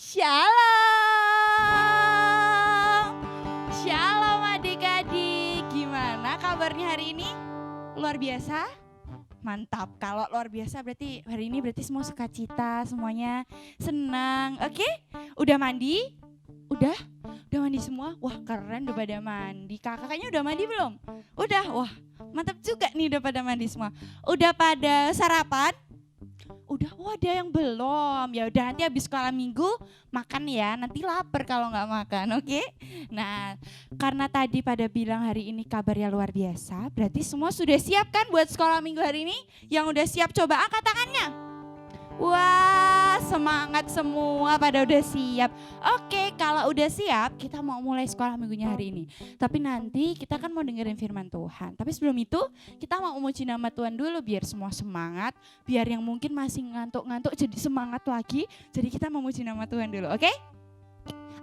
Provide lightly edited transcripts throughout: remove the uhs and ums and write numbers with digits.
Shalom. Shalom adik-adik. Gimana kabarnya hari ini? Luar biasa? Mantap. Kalau luar biasa berarti hari ini semua sukacita, semuanya senang. Oke? Udah mandi? Udah mandi semua? Wah keren, udah pada mandi. Kakaknya udah mandi belum? Udah, wah mantap juga nih udah pada mandi semua. Udah pada sarapan? Udah, wah ada yang belum. Ya udah nanti habis sekolah minggu makan ya. Nanti lapar kalau nggak makan, oke? Nah, karena tadi pada bilang hari ini kabarnya luar biasa, berarti semua sudah siap kan buat sekolah minggu hari ini? Yang udah siap coba angkat tangannya. Wah, semangat semua pada udah siap. Oke, kalau udah siap kita mau mulai sekolah minggunya hari ini. Tapi nanti kita kan mau dengerin firman Tuhan. Tapi sebelum itu kita mau memuji nama Tuhan dulu biar semua semangat. Biar yang mungkin masih ngantuk-ngantuk jadi semangat lagi. Jadi kita memuji nama Tuhan dulu, oke?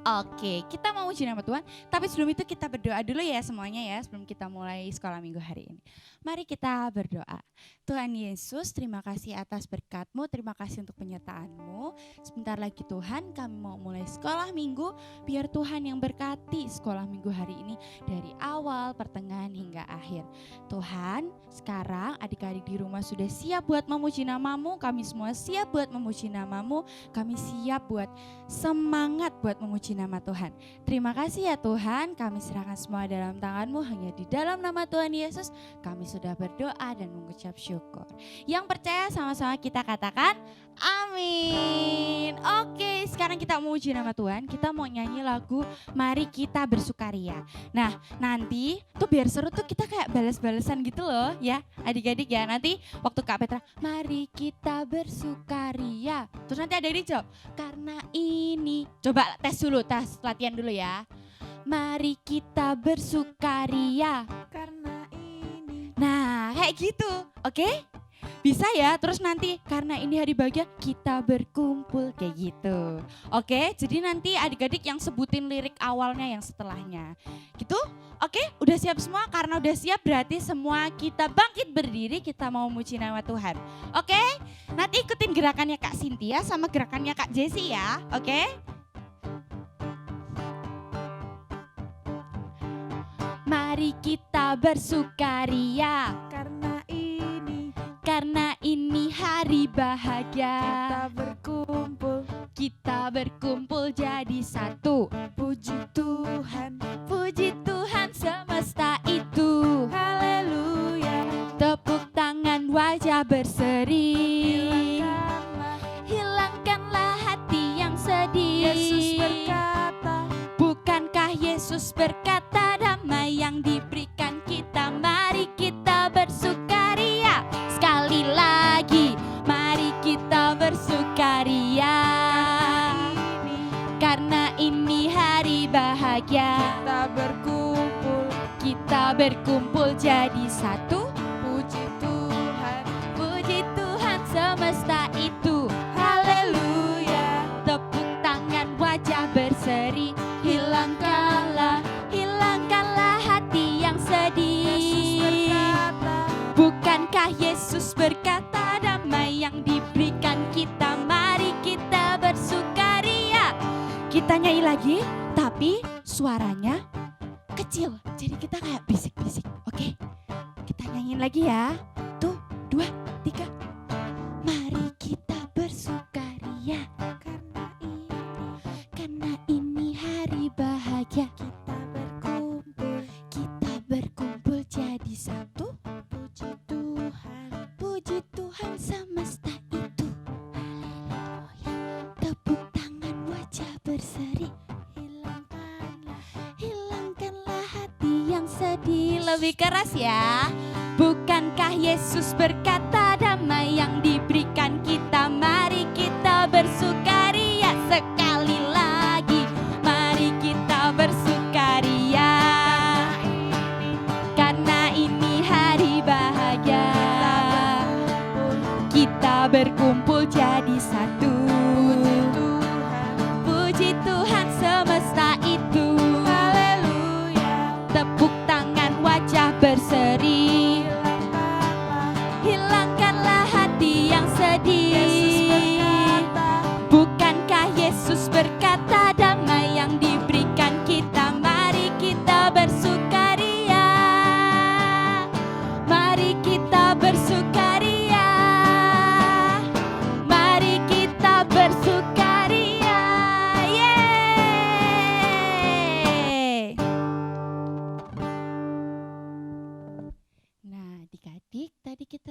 Oke, kita mau memuji nama Tuhan. Tapi sebelum itu kita berdoa dulu ya semuanya ya. Sebelum kita mulai sekolah minggu hari ini. Mari kita berdoa. Tuhan Yesus, terima kasih atas berkat-Mu, terima kasih untuk penyertaan-Mu. Sebentar lagi Tuhan, kami mau mulai sekolah minggu, biar Tuhan yang berkati sekolah minggu hari ini dari awal, pertengahan hingga akhir. Tuhan, sekarang adik-adik di rumah sudah siap buat memuji nama-Mu, kami semua siap buat memuji nama-Mu, kami siap buat semangat buat memuji nama Tuhan. Terima kasih ya Tuhan, kami serahkan semua dalam tangan-Mu, hanya di dalam nama Tuhan Yesus, kami sudah berdoa dan mengucap syukur. Yang percaya sama-sama kita katakan amin. Oke, sekarang kita mau uji nama Tuhan. Kita mau nyanyi lagu Mari Kita Bersukaria. Nah, nanti tuh biar seru tuh kita kayak balas-balasan gitu loh ya adik-adik ya. Nanti waktu Kak Petra, mari kita bersukaria. Terus nanti ada yang jawab, karena ini. Coba tes dulu, tes latihan dulu ya. Mari kita bersukaria. Karena nah kayak gitu, oke? Bisa ya, terus nanti karena ini hari bahagia kita berkumpul kayak gitu. Oke, jadi nanti adik-adik yang sebutin lirik awalnya yang setelahnya. Gitu? Oke, udah siap semua? Karena udah siap berarti semua kita bangkit berdiri, kita mau memuji nama Tuhan. Oke? Nanti ikutin gerakannya Kak Cynthia sama gerakannya Kak Jessie ya, oke? Mari kita bersukaria karena ini hari bahagia. Kita berkumpul jadi satu. Puji Tuhan semesta itu. Haleluya. Tepuk tangan wajah berseri. Hilangkanlah hati yang sedih. Yesus berkata, bukankah Yesus berkata damai yang diberikan kita, mari kita bersukaria. Sekali lagi, mari kita bersukaria. Karena ini hari bahagia. Kita berkumpul jadi satu. Puji Tuhan semesta itu. Haleluya. Tepuk tangan wajah berseri. Hilangkanlah hati yang sedih. Bukankah Yesus berkata damai yang diberikan kita, mari kita bersukaria. Kita nyanyi lagi tapi suaranya kecil, jadi kita kayak bisik-bisik, oke? Kita nyanyiin lagi ya. Tuh, 2, 3. Mari kita bersukaria karena ini hari bahagia. Kita berkumpul jadi satu. Puji Tuhan semesta itu. Haleluya. Tepuk tangan wajah berseri. Hilangkanlah hati yang sedih. Lebih keras ya. Bukankah Yesus berkata damai yang diberikan kita, mari kita bersukaria. Sekali lagi, mari kita bersukaria. Karena ini hari bahagia. Kita berkumpul jadi satu. Puji Tuhan semesta itu. Haleluya. Tepuk tangan wajah berseri. Hilangkanlah hati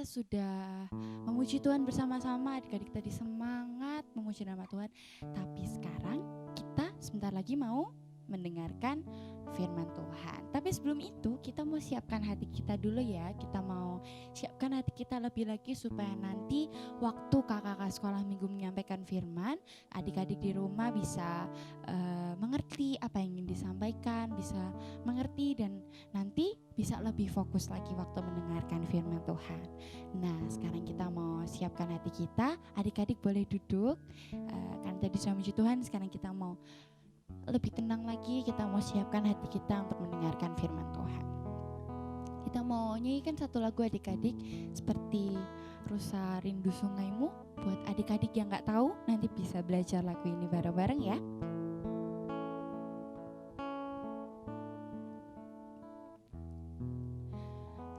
sudah memuji Tuhan bersama-sama, adik-adik tadi semangat memuji nama Tuhan. Tapi sekarang kita sebentar lagi mau mendengarkan firman Tuhan. Tapi sebelum itu kita mau siapkan hati kita dulu ya. Kita mau siapkan hati kita lebih lagi supaya nanti waktu kakak-kakak sekolah minggu menyampaikan firman, adik-adik di rumah bisa mengerti apa yang ingin disampaikan, bisa mengerti dan nanti bisa lebih fokus lagi waktu mendengarkan firman Tuhan. Nah, sekarang kita mau siapkan hati kita. Adik-adik boleh duduk. Karena tadi sudah memuji Tuhan, sekarang kita mau lebih tenang lagi, kita mau siapkan hati kita untuk mendengarkan firman Tuhan. Kita mau nyanyikan satu lagu adik-adik seperti Rusa Rindu Sungaimu. Buat adik-adik yang gak tahu, nanti bisa belajar lagu ini bareng-bareng ya.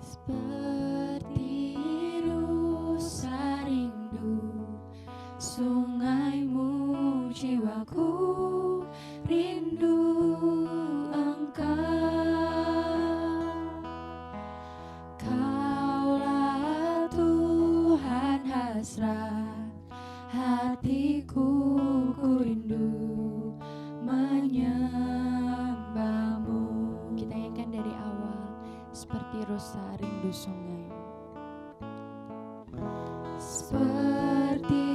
Seperti rusa rindu sungaimu, jiwaku rindu Engkau. Kaulah Tuhan hasrat hatiku, ku rindu menyembahmu. Kita nyanyikan dari awal. Seperti rusa rindu sungai. Seperti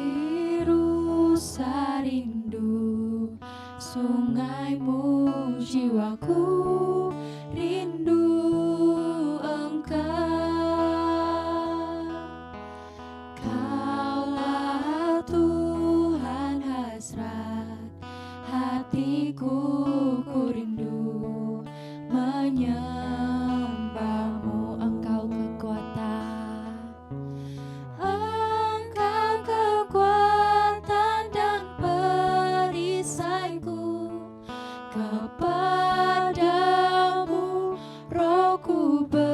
rusa rindu sungaimu, jiwaku rindu Engkau. Kaulah Tuhan hasrat hatiku, ku rindu menyembahmu. Engkau kekuatan, Engkau kekuatan dan perisaiku. Kepadamu rohku berserah.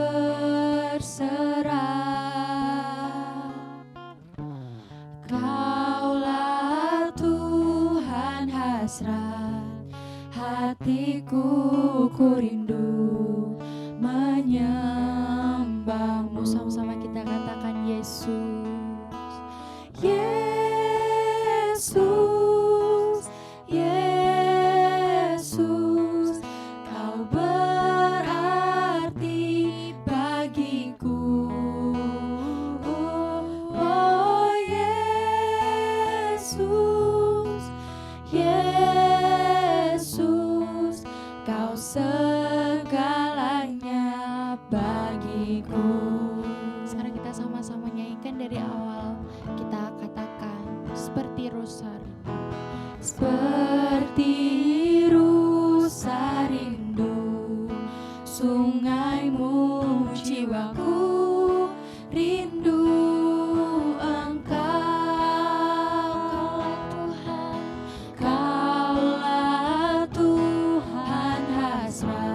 Kaulah Tuhan hasrat hatiku, ku rindu menyembahmu. Sama-sama kita katakan Yesus, Yesus, Yesus, Kau berarti bagiku. Oh Yesus, Yesus, Kau segalanya bagiku. Sekarang kita sama-sama nyanyikan dari awal. Kita katakan seperti rusa rindu. Seperti rusa rindu sungaimu, jiwaku rindu Engkau. Kaulah Tuhan, Kaulah Tuhan hasrat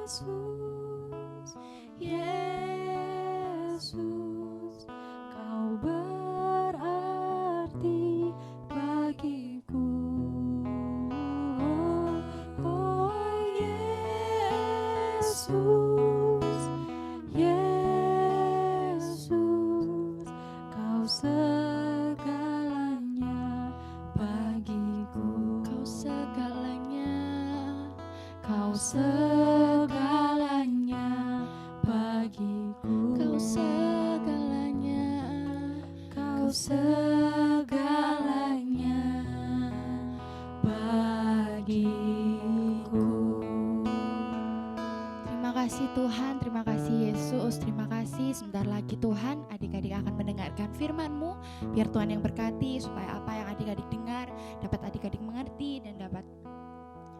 Yesus, Kau berarti bagiku. Oh Yesus, Yesus, Kau segalanya bagiku. Kau segalanya, Kau segalanya bagiku. Kau segalanya, Kau segalanya bagiku. Terima kasih Tuhan, terima kasih Yesus, terima kasih. Sebentar lagi Tuhan, adik-adik akan mendengarkan firman-Mu. Biar Tuhan yang berkati, supaya apa yang adik-adik dengar dapat adik-adik mengerti dan dapat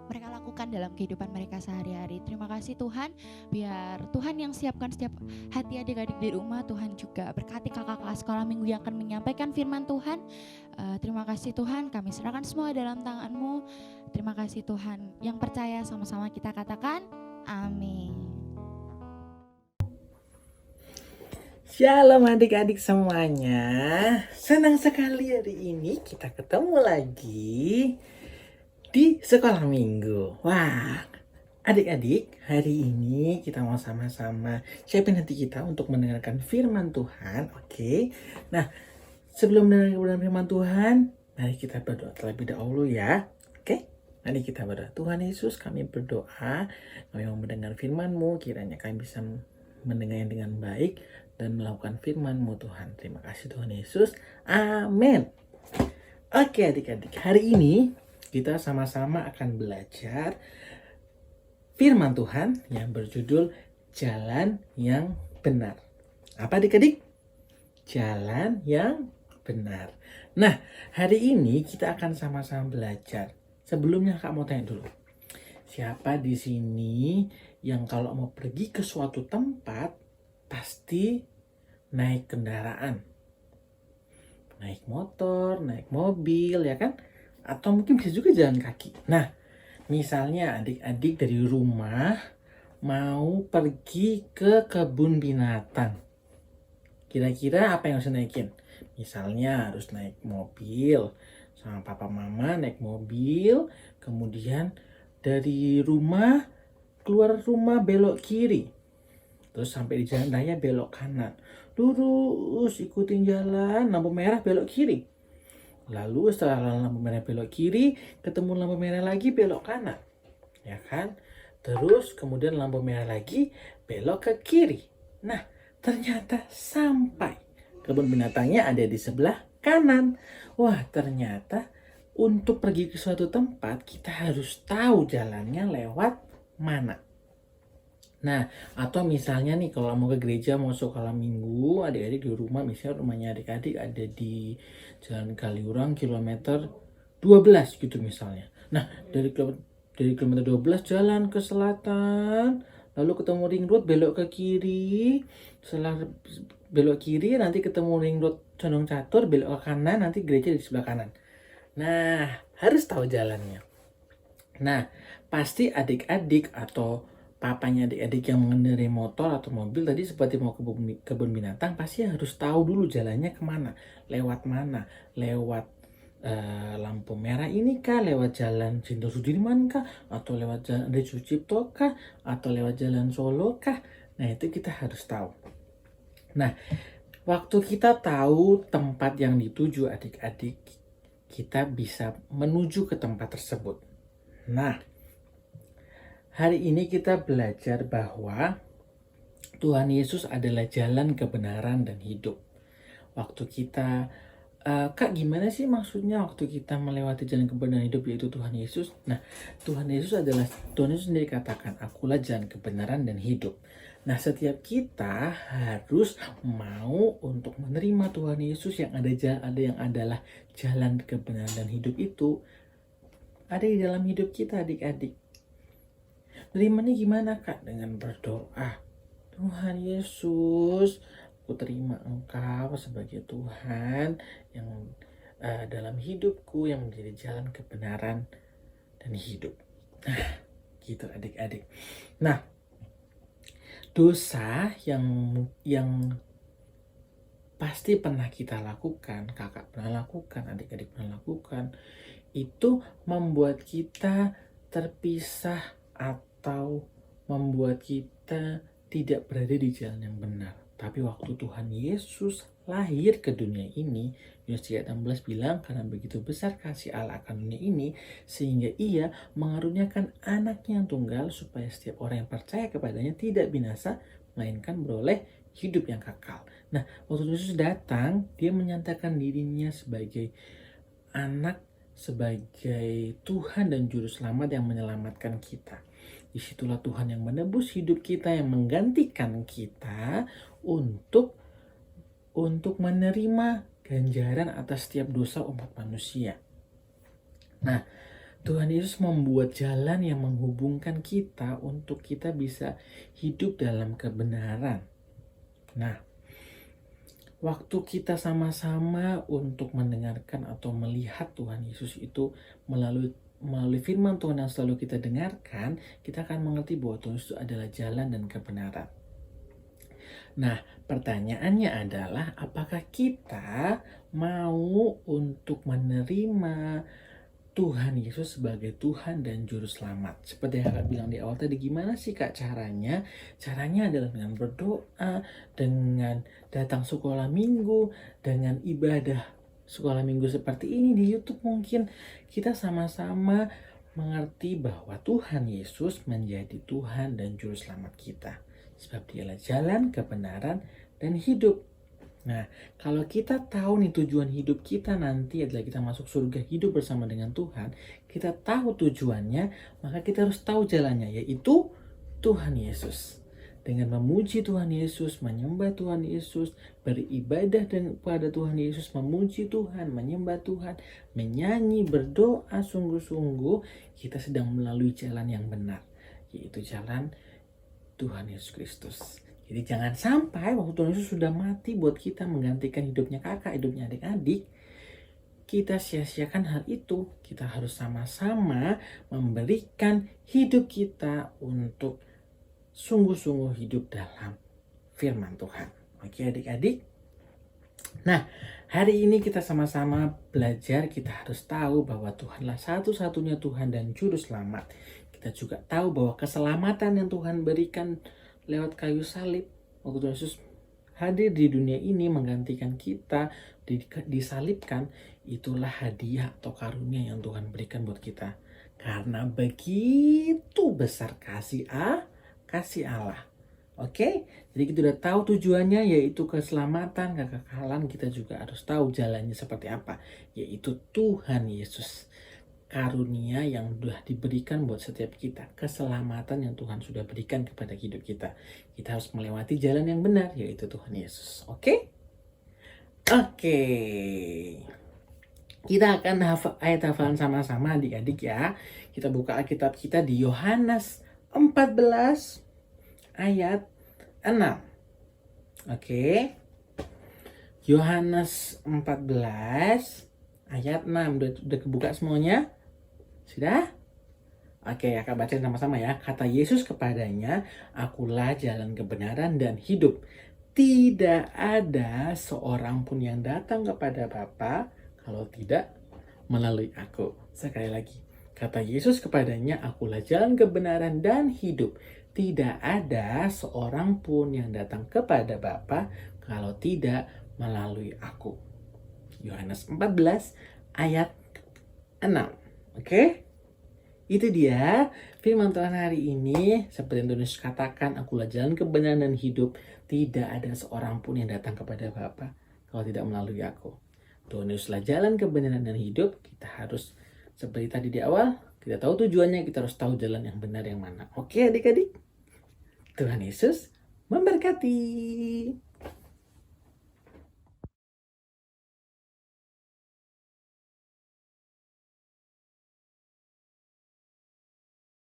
mereka lakukan dalam kehidupan mereka sehari-hari. Terima kasih Tuhan, biar Tuhan yang siapkan setiap hati adik-adik di rumah. Tuhan juga berkati kakak-kakak sekolah minggu yang akan menyampaikan firman Tuhan. Terima kasih Tuhan, kami serahkan semua dalam tangan-Mu. Terima kasih Tuhan. Yang percaya sama-sama kita katakan amin. Shalom adik-adik semuanya. Senang sekali hari ini kita ketemu lagi di sekolah minggu. Wah, adik-adik, hari ini kita mau sama-sama siapin hati kita untuk mendengarkan firman Tuhan. Oke. Nah, sebelum mendengarkan firman Tuhan, mari kita berdoa terlebih dahulu ya. Oke. Mari kita berdoa. Tuhan Yesus, kami berdoa, kami mau mendengar firman-Mu, kiranya kami bisa mendengarnya dengan baik dan melakukan firman-Mu Tuhan. Terima kasih Tuhan Yesus. Amin. Oke adik-adik, hari ini kita sama-sama akan belajar firman Tuhan yang berjudul Jalan yang Benar. Apa adik-adik? Jalan yang benar. Nah, hari ini kita akan sama-sama belajar. Sebelumnya Kak mau tanya dulu. Siapa di sini yang kalau mau pergi ke suatu tempat pasti naik kendaraan? Naik motor, naik mobil, ya kan? Atau mungkin bisa juga jalan kaki. Nah, misalnya adik-adik dari rumah mau pergi ke kebun binatang. Kira-kira apa yang harus naikin? Misalnya harus naik mobil sama papa mama, naik mobil. Kemudian dari rumah, keluar rumah belok kiri. Terus sampai di jalan raya belok kanan. Lurus ikutin jalan, lampu merah belok kiri. Lalu setelah lampu merah belok kiri, ketemu lampu merah lagi belok kanan. Ya kan? Terus kemudian lampu merah lagi belok ke kiri. Nah, ternyata sampai kebun binatangnya ada di sebelah kanan. Wah, ternyata untuk pergi ke suatu tempat kita harus tahu jalannya lewat mana. Nah, atau misalnya nih kalau mau ke gereja, mau sekolah minggu, adik-adik di rumah, misalnya rumahnya adik-adik ada di Jalan Kaliurang kilometer 12 gitu misalnya. Nah, dari kilometer 12 jalan ke selatan, lalu ketemu ring road belok ke kiri. Setelah belok kiri nanti ketemu ring road Condong Catur, belok ke kanan, nanti gereja di sebelah kanan. Nah, harus tahu jalannya. Nah, pasti adik-adik atau papanya adik-adik yang mengendarai motor atau mobil tadi seperti mau ke kebun binatang pasti harus tahu dulu jalannya kemana, lewat mana, lewat lampu merah ini kah, lewat jalan Jenderal Sudirman kah, atau lewat jalan Ade Sucipto kah, atau lewat jalan Solo kah. Nah, itu kita harus tahu. Nah, waktu kita tahu tempat yang dituju adik-adik, kita bisa menuju ke tempat tersebut. Nah, hari ini kita belajar bahwa Tuhan Yesus adalah jalan kebenaran dan hidup. Waktu kita, Kak gimana sih maksudnya waktu kita melewati jalan kebenaran hidup yaitu Tuhan Yesus? Nah, Tuhan Yesus sendiri katakan, akulah jalan kebenaran dan hidup. Nah, setiap kita harus mau untuk menerima Tuhan Yesus yang adalah jalan kebenaran dan hidup itu ada di dalam hidup kita adik-adik. Nerimanya gimana Kak? Dengan berdoa, Tuhan Yesus, aku terima Engkau sebagai Tuhan yang dalam hidupku, yang menjadi jalan kebenaran dan hidup. Nah, gitu adik-adik. Nah, dosa yang pasti pernah kita lakukan, kakak pernah lakukan, adik-adik pernah lakukan, itu membuat kita terpisah atau membuat kita tidak berada di jalan yang benar. Tapi waktu Tuhan Yesus lahir ke dunia ini, Yohanes 3:16 bilang, karena begitu besar kasih Allah akan dunia ini, sehingga ia mengaruniakan anaknya yang tunggal, supaya setiap orang yang percaya kepadanya tidak binasa, melainkan beroleh hidup yang kekal. Nah, waktu Yesus datang, dia menyatakan dirinya sebagai anak, sebagai Tuhan dan Juru Selamat yang menyelamatkan kita. Disitulah Tuhan yang menebus hidup kita, yang menggantikan kita untuk menerima ganjaran atas setiap dosa umat manusia. Nah, Tuhan Yesus membuat jalan yang menghubungkan kita untuk kita bisa hidup dalam kebenaran. Nah, waktu kita sama-sama untuk mendengarkan atau melihat Tuhan Yesus itu melalui firman Tuhan yang selalu kita dengarkan, kita akan mengerti bahwa Tuhan Yesus adalah jalan dan kebenaran. Nah, pertanyaannya adalah apakah kita mau untuk menerima Tuhan Yesus sebagai Tuhan dan Juru Selamat? Seperti yang Kakak bilang di awal tadi, gimana sih Kak caranya? Caranya adalah dengan berdoa, dengan datang sekolah minggu, dengan ibadah sekolah minggu seperti ini di YouTube. Mungkin kita sama-sama mengerti bahwa Tuhan Yesus menjadi Tuhan dan Juru Selamat kita. Sebab dialah jalan, kebenaran, dan hidup. Nah, kalau kita tahu nih tujuan hidup kita nanti adalah kita masuk surga, hidup bersama dengan Tuhan, kita tahu tujuannya, maka kita harus tahu jalannya, yaitu Tuhan Yesus. Dengan memuji Tuhan Yesus, menyembah Tuhan Yesus, beribadah kepada Tuhan Yesus, memuji Tuhan, menyembah Tuhan, menyanyi, berdoa sungguh-sungguh, kita sedang melalui jalan yang benar, yaitu jalan Tuhan Yesus Kristus. Jadi jangan sampai waktu Tuhan Yesus sudah mati buat kita menggantikan hidupnya kakak, hidupnya adik-adik, kita sia-siakan hal itu. Kita harus sama-sama memberikan hidup kita untuk sungguh-sungguh hidup dalam firman Tuhan. Oke adik-adik? Nah, hari ini kita sama-sama belajar, kita harus tahu bahwa Tuhanlah satu-satunya Tuhan dan Juru Selamat. Kita juga tahu bahwa keselamatan yang Tuhan berikan lewat kayu salib, waktu Tuhan Yesus hadir di dunia ini menggantikan kita, disalibkan, itulah hadiah atau karunia yang Tuhan berikan buat kita. Karena begitu besar kasih Allah. Oke, jadi kita udah tahu tujuannya, yaitu keselamatan, kekekalan. Kita juga harus tahu jalannya seperti apa, yaitu Tuhan Yesus. Karunia yang sudah diberikan buat setiap kita, keselamatan yang Tuhan sudah berikan kepada hidup kita. Kita harus melewati jalan yang benar, yaitu Tuhan Yesus. Oke? Oke. Kita akan ayat hafalan sama-sama adik-adik ya. Kita buka Alkitab kita di Yohanes 14 ayat 6. Oke. Yohanes 14 ayat 6. Udah kebuka semuanya? Sudah? Oke, Kakak baca sama-sama ya. Kata Yesus kepadanya, "Akulah jalan kebenaran dan hidup. Tidak ada seorang pun yang datang kepada Bapa kalau tidak melalui aku." Sekali lagi. Kata Yesus kepadanya, "Akulah jalan kebenaran dan hidup. Tidak ada seorang pun yang datang kepada Bapa kalau tidak melalui aku." Yohanes 14 ayat 6. Oke? Itu dia firman Tuhan hari ini. Seperti yang Tuhan Yesus katakan, "Akulah jalan kebenaran dan hidup. Tidak ada seorang pun yang datang kepada Bapa kalau tidak melalui aku." Tuhan Yesuslah jalan kebenaran dan hidup. Kita harus seperti tadi di awal, kita tahu tujuannya, kita harus tahu jalan yang benar yang mana. Oke adik-adik? Tuhan Yesus memberkati.